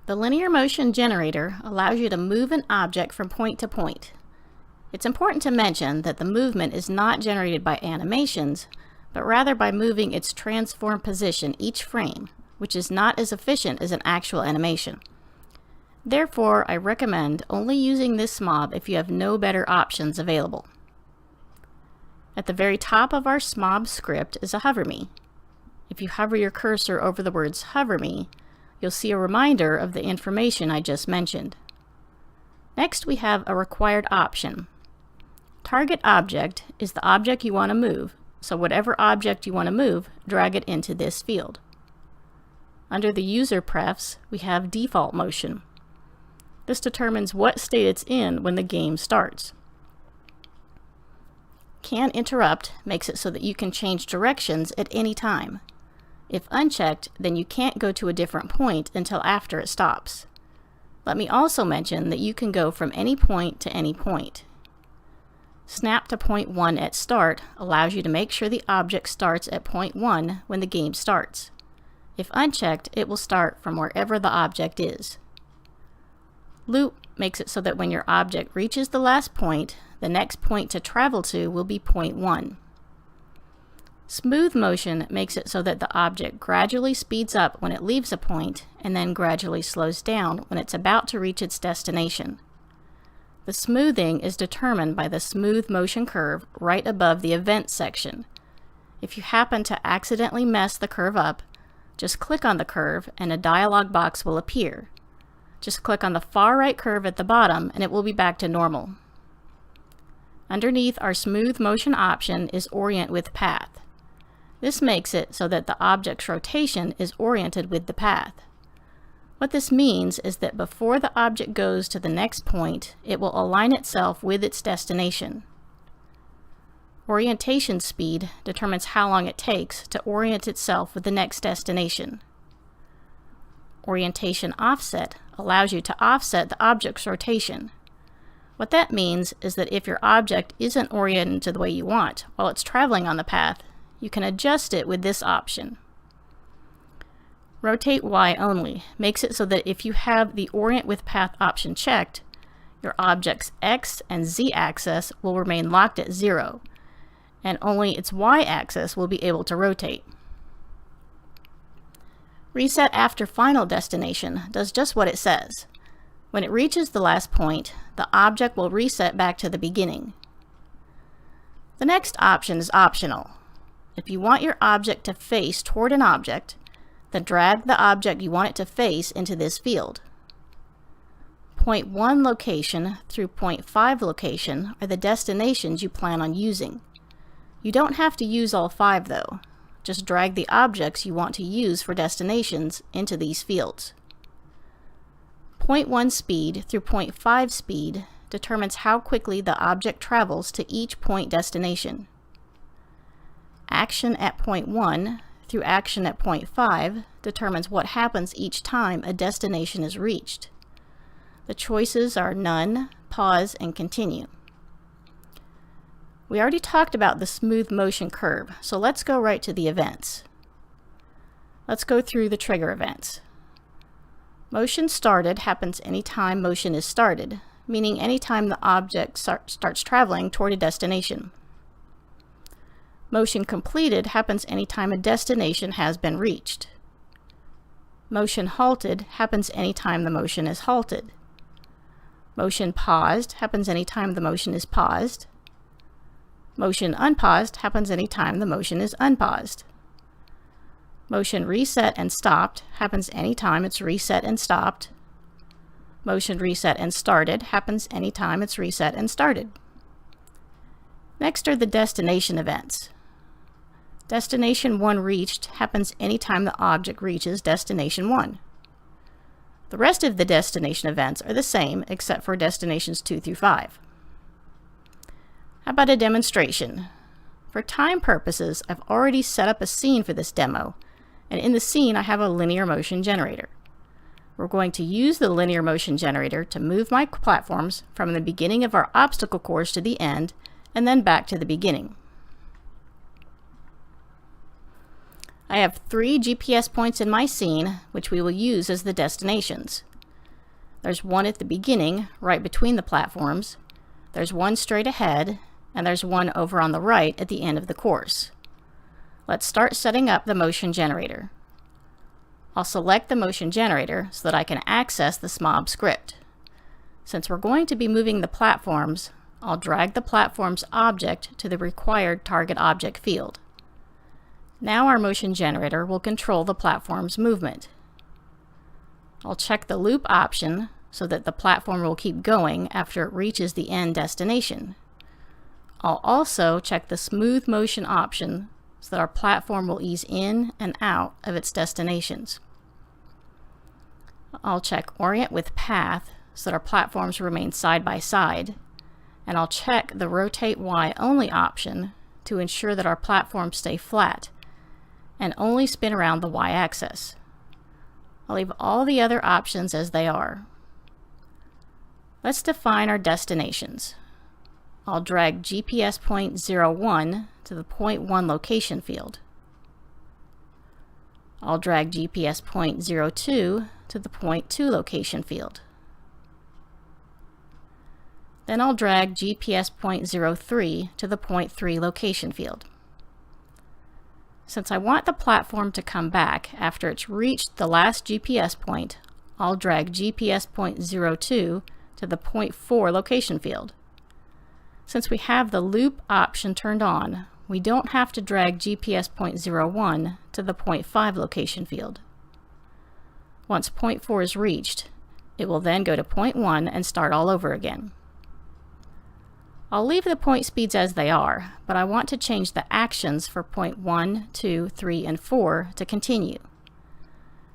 The linear motion generator allows you to move an object from point to point. It's important to mention that the movement is not generated by animations, but rather by moving its transform position each frame, which is not as efficient as an actual animation. Therefore, I recommend only using this Smob if you have no better options available. At the very top of our Smob script is a hover me. If you hover your cursor over the words hover me, you'll see a reminder of the information I just mentioned. Next, we have a required option. Target object is the object you want to move, so whatever object you want to move, drag it into this field. Under the user prefs, we have default motion. This determines what state it's in when the game starts. Can interrupt makes it so that you can change directions at any time. If unchecked, then you can't go to a different point until after it stops. Let me also mention that you can go from any point to any point. Snap to point 1 at start allows you to make sure the object starts at point 1 when the game starts. If unchecked, it will start from wherever the object is. Loop makes it so that when your object reaches the last point, the next point to travel to will be point 1. Smooth motion makes it so that the object gradually speeds up when it leaves a point and then gradually slows down when it's about to reach its destination. The smoothing is determined by the smooth motion curve right above the event section. If you happen to accidentally mess the curve up, just click on the curve and a dialog box will appear. Just click on the far right curve at the bottom and it will be back to normal. Underneath our smooth motion option is orient with path. This makes it so that the object's rotation is oriented with the path. What this means is that before the object goes to the next point, it will align itself with its destination. Orientation speed determines how long it takes to orient itself with the next destination. Orientation offset allows you to offset the object's rotation. What that means is that if your object isn't oriented to the way you want while it's traveling on the path, you can adjust it with this option. Rotate Y only makes it so that if you have the Orient with Path option checked, your object's X and Z axis will remain locked at 0, and only its Y axis will be able to rotate. Reset after final destination does just what it says. When it reaches the last point, the object will reset back to the beginning. The next option is optional. If you want your object to face toward an object, then drag the object you want it to face into this field. Point 1 location through point 5 location are the destinations you plan on using. You don't have to use all 5 though. Just drag the objects you want to use for destinations into these fields. Point 1 speed through point 5 speed determines how quickly the object travels to each point destination. Action at point 1 through action at point 5 determines what happens each time a destination is reached. The choices are none, pause, and continue. We already talked about the smooth motion curve, so let's go right to the events. Let's go through the trigger events. Motion started happens anytime motion is started, meaning anytime the object starts traveling toward a destination. Motion completed happens anytime a destination has been reached. Motion halted happens anytime the motion is halted. Motion paused happens anytime the motion is paused. Motion unpaused happens anytime the motion is unpaused. Motion reset and stopped happens anytime it's reset and stopped. Motion reset and started happens anytime it's reset and started. Next are the destination events. Destination 1 reached happens anytime the object reaches destination 1. The rest of the destination events are the same except for destinations 2 through 5. How about a demonstration? For time purposes, I've already set up a scene for this demo, and in the scene I have a linear motion generator. We're going to use the linear motion generator to move my platforms from the beginning of our obstacle course to the end, and then back to the beginning. I have 3 GPS points in my scene, which we will use as the destinations. There's one at the beginning, right between the platforms. There's one straight ahead, and there's one over on the right at the end of the course. Let's start setting up the motion generator. I'll select the motion generator so that I can access the Smobs script. Since we're going to be moving the platforms, I'll drag the platform's object to the required target object field. Now our motion generator will control the platform's movement. I'll check the loop option so that the platform will keep going after it reaches the end destination. I'll also check the smooth motion option so that our platform will ease in and out of its destinations. I'll check Orient with Path so that our platforms remain side by side, and I'll check the Rotate Y Only option to ensure that our platforms stay flat and only spin around the Y-axis. I'll leave all the other options as they are. Let's define our destinations. I'll drag GPS point 01 to the point 1 location field. I'll drag GPS point 02 to the point 2 location field. Then I'll drag GPS point 03 to the point 3 location field. Since I want the platform to come back after it's reached the last GPS point, I'll drag GPS point 02 to the point 4 location field. Since we have the loop option turned on, we don't have to drag GPS point 01 to the point 5 location field. Once point 4 is reached, it will then go to point 1 and start all over again. I'll leave the point speeds as they are, but I want to change the actions for point 1, 2, 3, and 4 to continue.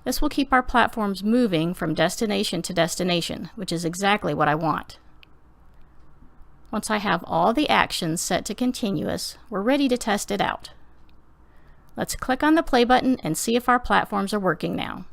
This will keep our platforms moving from destination to destination, which is exactly what I want. Once I have all the actions set to continuous, we're ready to test it out. Let's click on the play button and see if our platforms are working now.